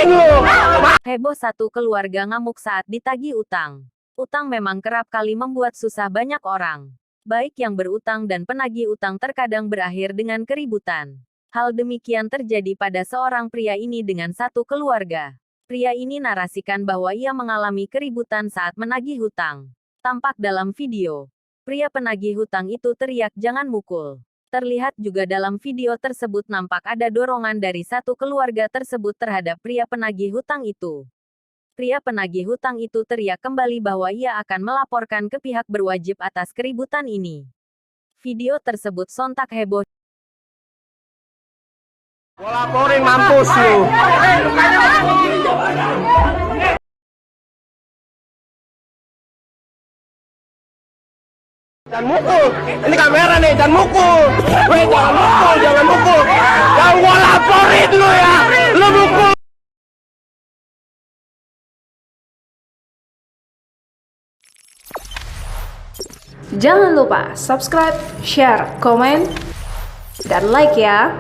anjing lu. Heboh satu keluarga ngamuk saat ditagih utang. Utang memang kerap kali membuat susah banyak orang. Baik yang berutang dan penagih utang terkadang berakhir dengan keributan. Hal demikian terjadi pada seorang pria ini dengan satu keluarga. Pria ini narasikan bahwa ia mengalami keributan saat menagih hutang. Tampak dalam video. Pria penagih hutang itu teriak jangan mukul. Terlihat juga dalam video tersebut nampak ada dorongan dari satu keluarga tersebut terhadap pria penagih hutang itu. Pria penagih hutang itu teriak kembali bahwa ia akan melaporkan ke pihak berwajib atas keributan ini. Video tersebut sontak heboh. Gua laporin mampus lu. Jangan mukul. Ini kamera nih, jangan mukul. Weh, jangan mukul, jangan mukul. Yang gua laporin lu ya. Lu mukul. Jangan lupa subscribe, share, komen, dan like ya.